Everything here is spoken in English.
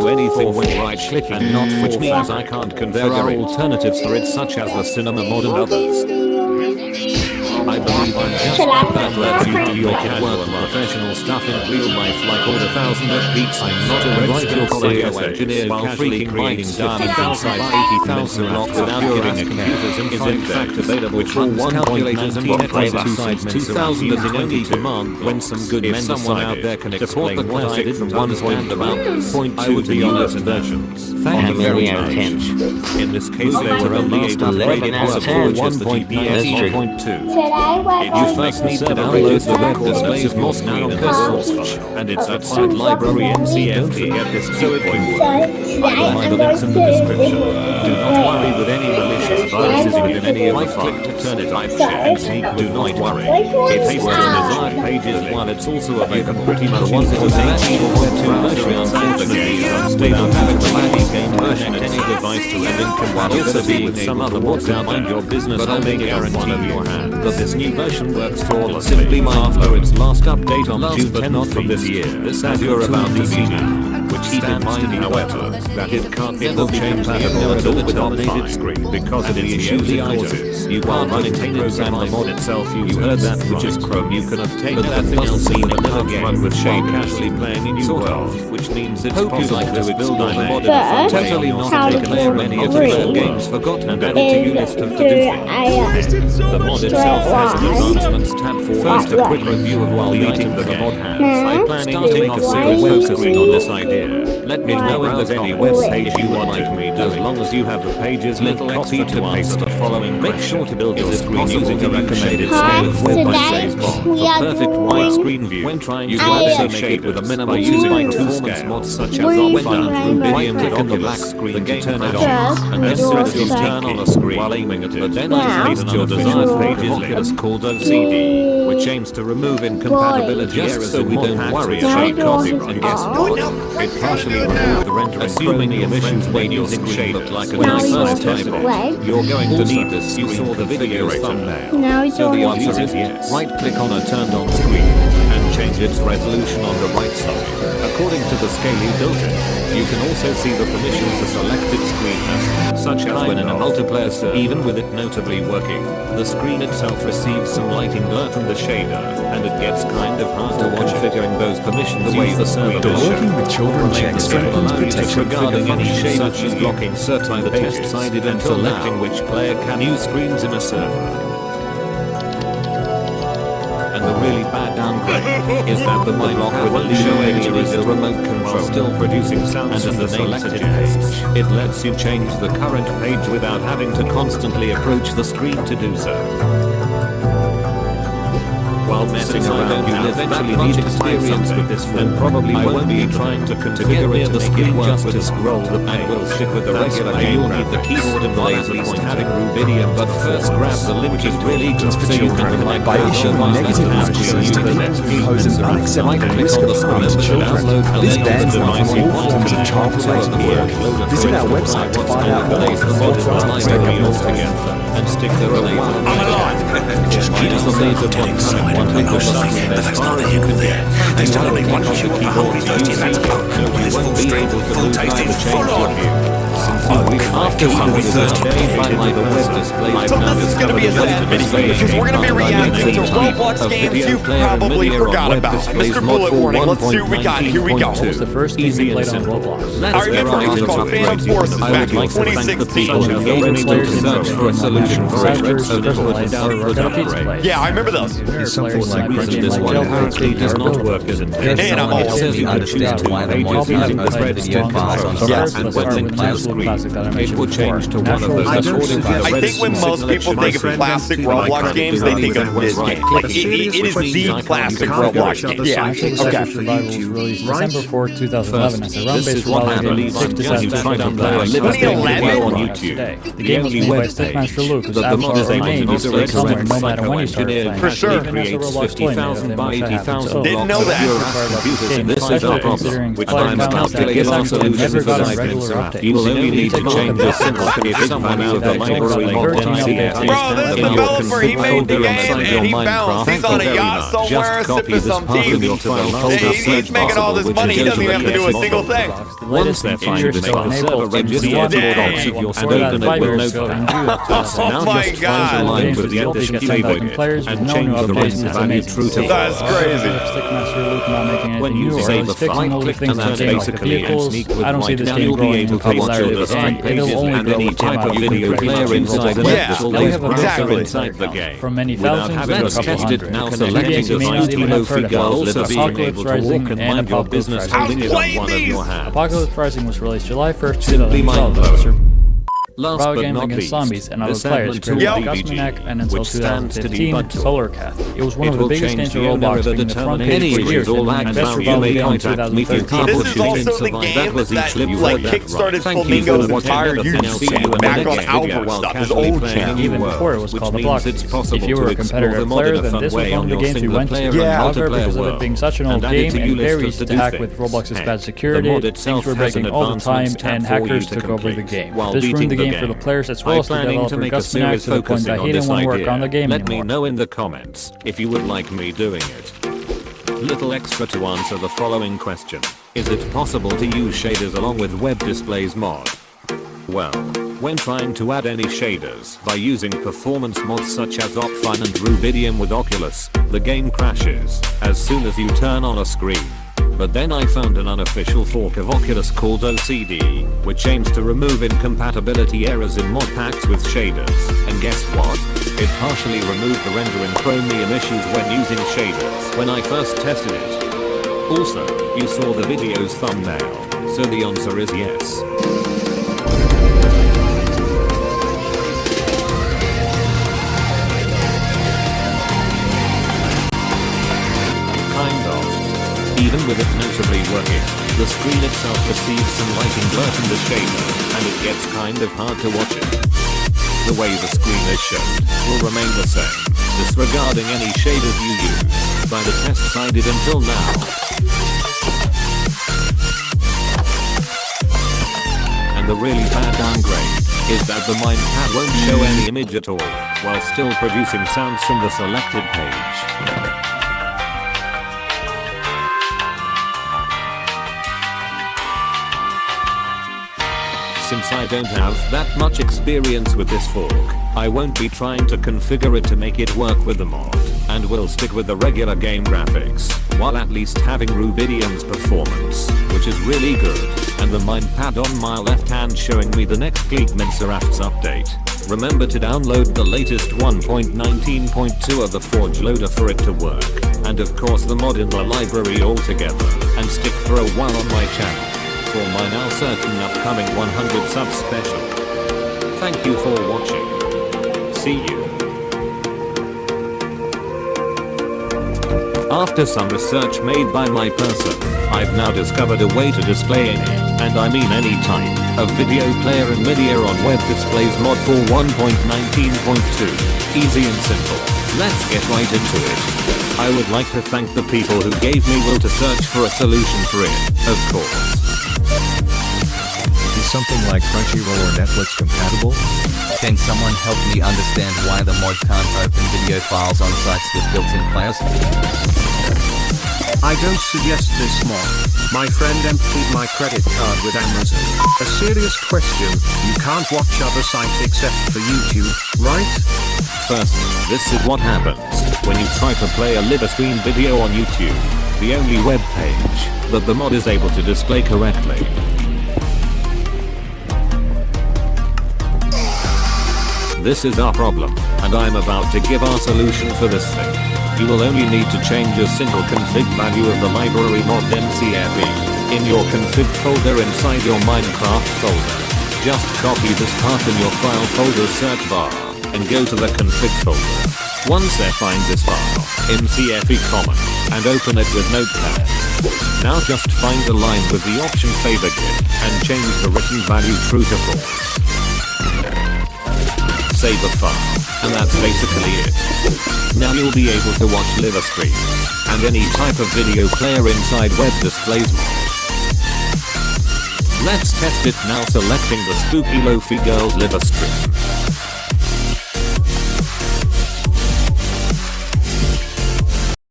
do anything when right-clicking, and not which means I can't configure. There are alternatives for it, such as the Cinema Mod and others. I believe I'm just that lets you do your casual and professional stuff in real life like order thousands of beats. I'm not a red skill engineer while casually creating data outside 80,000 blocks without giving a care is in fact available which runs calculators and exercise 2000 using only command when some good men someone out there can explain what I did from one stand about 0.2 to the honest versions. Thank you very much. In this case they were only able to upgrade it for 1.2. You first need to download the web displays more screen and the source file, and it's outside library in CF. Don't forget this so it can work. I will find the links in the description. Do not worry with any malicious viruses within any of the files. Right click to turn it type check. Do not worry. It pastes the desired pages while it's also available pretty much once it is enabled web to version unfortunately is unstable having the Maddie game version at any device to it can also be with some other mods out mind your business but I may guarantee your hand that this new version works flawlessly. Simply after its last update on June 10th of this year, this as you're about to see now. Which keep in mind, however, that it can't ever be compatible with the native screen because of the issues it causes. You can't maintain program the mod itself. You heard that, which is Chrome. You can obtain nothing else in vanilla game with Shade casually playing in your world, which means it's possible to build a mod in a totally not taken away many of the games forgotten and added to your list of to-do things. The mod itself has an advancements tab for first a quick review of all the items the mod has. I plan to make a series focusing on this idea. Let me know if there's any web page you would like me to, as long as you have the page's link copied to paste the following. Make sure to build this screen using the recommended scale of 4 by 6 for perfect widescreen view. When trying to add shade with a minimal using performance mods such as Opfun and Rubidium click on the black screen to turn it on, and then press the turn on a screen while aiming at it. Then paste your desired page's link is called OCD, which aims to remove incompatibility errors so we don't worry about copyright. And guess what? It partially removed the rendering assuming the emissions made using shade look like a nice typo. You're going to need this. You saw the video thumbnail. So the answer is yes. Right click on a turned on screen and change its resolution on the right side. According to the scale you built it, you can also see the permissions the selected screen has, such as when in a multiplayer server. Even with it notably working, the screen itself receives some lighting blur from the shader, and it gets kind of hard to watch configuring those permissions the way the server is working with children checks strengthens protection regarding any shade such as blocking certain the test sided and selecting which player can use screens in a server. And the really bad downgrade is that the block with the show area is the remote control still producing sounds and the selected page. It lets you change the current page without having to constantly approach the screen to do so. While messing around, you'll eventually need experience with this and probably won't be trying to configure it to make it work to scroll the page. We'll stick with the regular game. You'll need the keyboard and laser point having Rubidium, but first grab the link is really good so you can connect by issuing negative messages to impose an unacceptable risk of harm to children. This bans them from all forms of child protection work. Visit our website to find out more. And stick the relays on. I'm alive! Just keep on telling side and no sign, but there's nothing you can there. There's only one cure for hungry thirsty fat punk. When it's full strength, full tasting, full on. After hungry thirsty punk, This is going to be a sad video because we're going to be reacting to Roblox games you probably forgot about. Mr. Bullet Warning, let's see what we got. Here we go. What was the first game you played on Roblox? I remember it was called Phantom Forces back in 2016. for a solution for Yeah, I remember those. Something like this one apparently does not work as intended. And I'm It old. says you can choose two pages using the red stick control. Yes. And when linked to the screen, it will change to one of those according to the I red think when most people think of classic Roblox games, they think of this game. Like, it is the classic Roblox game. Yeah, okay. Survival was released December 4, 2011 as a This run-based is what I survival game believe with I'm 6 to just 7 trying to different play a players. living Video video on on YouTube. Today. The game was made by Stickmaster Luke, who's that the mod is absolutely able to amazing use somewhere direct no matter when you start playing. For sure. Even as a Creates Roblox play 50,000 by 80,000 Didn't know that. computers, and this is our Especially problem, considering which player I'm counts that calculating this on actually solutions never for got a life regular and update. you will only only need to change a single config value of the library mod MCF. Bro, this developer, he made the game and he bounced. He's on a yacht somewhere sipping some tea. He's making all this money, he doesn't even have to do a single thing. Once they're fine to make the server register all props of your and open it with Notepad. Oh my god. Line with the addition favorite and change the rent value true to That's crazy. when you save a file, click and that's basically and sneak with right now you'll be able to watch all the side pages and any type of video player inside the Yeah, exactly. inside the game. From many Without thousands having to a us couple test it hundred. now The selecting games you the may not mighty even have heard Mofi of. girl There's also being Apocalypse able to Rising walk and and mind your Apocalypse business Rising. holding it on one of your hands. Apocalypse Rising was released July 1st, Simply 2012. Last Bravo but games not against least, zombies and other the players Sandland created by tool Gus DBG, Minak and until which stands to 2015 debug tool. Solarcath. It was one It of the will biggest change games in the owner Roblox, of the being the front determination page for of years all and that the best value Rebel may game in contact me through 2013. This is also the Survive. game That was that each clip you like heard that kickstarted right. Thank you Flamingo's for watching entire another YouTube thing. channel See you back in the on next Alvor video while stuff, his casually old playing channel. New Even World, before it was which called The means Block. it's possible If you were to a competitor explore the mod player, in a then fun this was way one on of the your games you single went to. player Yeah. and However, multiplayer because of it world. being such an old And added game to and you very list easy to to do hack with things. Roblox's Heck, bad security, the mod things itself were has an breaking all the time advancements tab and for you hackers to took over the complete game. while This ruined beating the the game for the game. players as well I'm as the planning to developer make a Gus Minak series to the point focusing that on he this didn't want to work idea. on the game Let me anymore. know in the comments if you would like me doing it. Little extra to answer the following question. Is it possible to use shaders along with web displays mod? Well, when trying to add any shaders by using performance mods such as Opfine and Rubidium with Oculus, the game crashes as soon as you turn on a screen. But then I found an unofficial fork of Oculus called OCD, which aims to remove incompatibility errors in mod packs with shaders. And guess what? It partially removed the render and chromium issues when using shaders when I first tested it. Also, you saw the video's thumbnail, so the answer is yes. Kind of. Even with it notably working, the screen itself receives some lighting blur from the shader, and it gets kind of hard to watch it. The way the screen is shown will remain the same, disregarding any shaders you use, by the tests I did until now. And the really bad downgrade is that the Mindpad won't show any image at all, while still producing sounds from the selected page. Since I don't have that much experience with this fork, I won't be trying to configure it to make it work with the mod, and will stick with the regular game graphics, while at least having Rubidium's performance, which is really good, and the Mindpad on my left hand showing me the next Kleekman Serafts update. Remember to download the latest 1.19.2 of the Forge loader for it to work, and of course the mod in the library altogether, and stick for a while on my channel for my now certain upcoming 100 sub special. Thank you for watching. See you. After some research made by my person, I've now discovered a way to display any, and I mean any type, of video player and media on web displays mod for 1.19.2. Easy and simple. Let's get right into it. I would like to thank the people who gave me will to search for a solution for it, of course. Is something like Crunchyroll or Netflix compatible? Can someone help me understand why the mod can't open video files on sites with built-in players? I don't suggest this mod. My friend emptied my credit card with Amazon. A serious question, you can't watch other sites except for YouTube, right? First, this is what happens when you try to play a live stream video on YouTube, the only web page that the mod is able to display correctly. This is our problem, and I'm about to give our solution for this thing. You will only need to change a single config value of the library mod MCFE in your config folder inside your Minecraft folder. Just copy this path in your file folder search bar, and go to the config folder. Once there, find this file, MCFE common, and open it with Notepad. Now just find the line with the option favor git, and change the written value true to false. Save a file, and that's basically it. Now you'll be able to watch live streams, and any type of video player inside web displays mod. Let's test it now, selecting the spooky Lofi girl's liver strip.